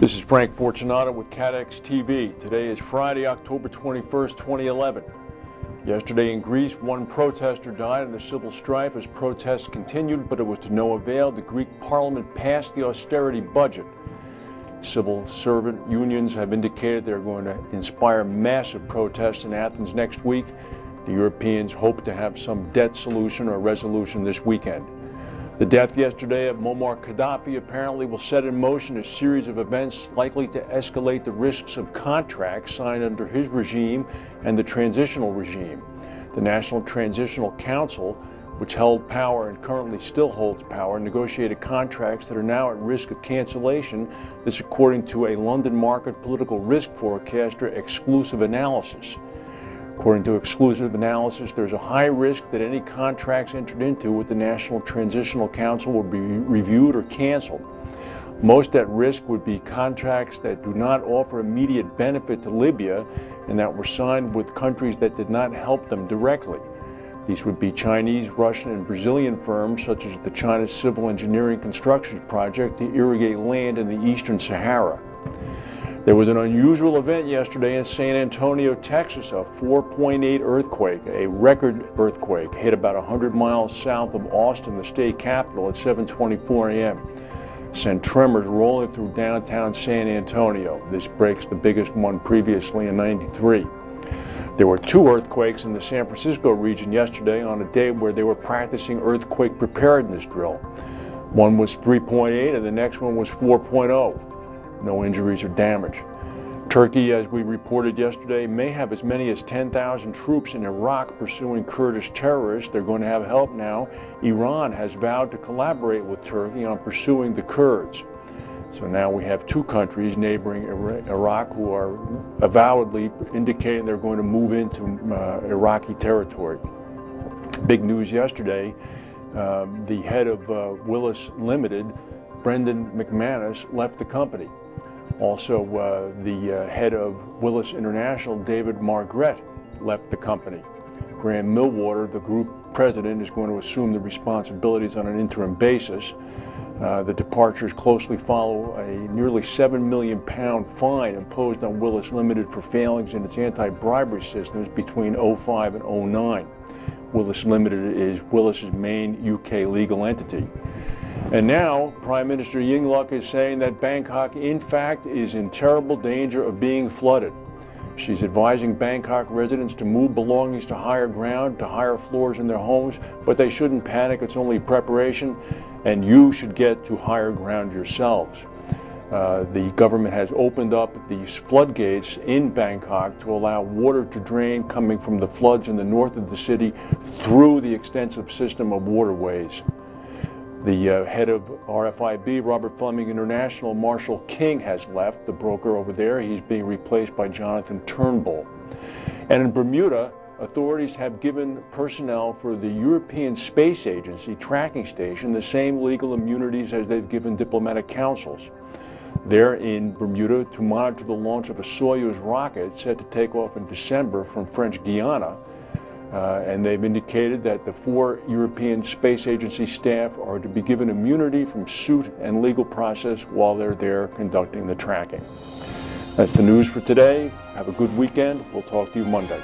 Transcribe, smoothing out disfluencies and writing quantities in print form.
This is Frank Fortunato with CATEX TV. Today is Friday, October 21st, 2011. Yesterday in Greece, one protester died in the civil strife as protests continued, but it was to no avail. The Greek parliament passed the austerity budget. Civil servant unions have indicated they're going to inspire massive protests in Athens next week. The Europeans hope to have some debt solution or resolution this weekend. The death yesterday of Muammar Gaddafi apparently will set in motion a series of events likely to escalate the risks of contracts signed under his regime and the transitional regime. The National Transitional Council, which held power and currently still holds power, negotiated contracts that are now at risk of cancellation. This according to a London market political risk forecaster exclusive analysis. According to exclusive analysis, there's a high risk that any contracts entered into with the National Transitional Council will be reviewed or canceled. Most at risk would be contracts that do not offer immediate benefit to Libya and that were signed with countries that did not help them directly. These would be Chinese, Russian, and Brazilian firms such as the China Civil Engineering Construction Project to irrigate land in the Eastern Sahara. There was an unusual event yesterday in San Antonio, Texas. A 4.8 earthquake, a record earthquake, hit about 100 miles south of Austin, the state capital, at 7:24 a.m. Sent tremors rolling through downtown San Antonio. This breaks the biggest one previously in '93. There were two earthquakes in the San Francisco region yesterday on a day where they were practicing earthquake preparedness drill. One was 3.8 and the next one was 4.0. No injuries or damage. Turkey, as we reported yesterday, may have as many as 10,000 troops in Iraq pursuing Kurdish terrorists. They're going to have help now. Iran has vowed to collaborate with Turkey on pursuing the Kurds. So now we have two countries neighboring Iraq who are avowedly indicating they're going to move into Iraqi territory. Big news yesterday, the head of Willis Limited, Brendan McManus, left the company. Also, the head of Willis International, David Margret, left the company. Graham Millwater, the group president, is going to assume the responsibilities on an interim basis. The departures closely follow a nearly £7 million fine imposed on Willis Limited for failings in its anti-bribery systems between 2005 and 2009. Willis Limited is Willis's main UK legal entity. And now, Prime Minister Yingluck is saying that Bangkok, in fact, is in terrible danger of being flooded. She's advising Bangkok residents to move belongings to higher ground, to higher floors in their homes, but they shouldn't panic. It's only preparation, and you should get to higher ground yourselves. The government has opened up these floodgates in Bangkok to allow water to drain coming from the floods in the north of the city through the extensive system of waterways. The head of RFIB, Robert Fleming International, Marshall King, has left, the broker over there. He's being replaced by Jonathan Turnbull. And in Bermuda, authorities have given personnel for the European Space Agency tracking station the same legal immunities as they've given diplomatic councils. They're in Bermuda to monitor the launch of a Soyuz rocket set to take off in December from French Guiana. And they've indicated that the 4 European Space Agency staff are to be given immunity from suit and legal process while they're there conducting the tracking. That's the news for today. Have a good weekend. We'll talk to you Monday.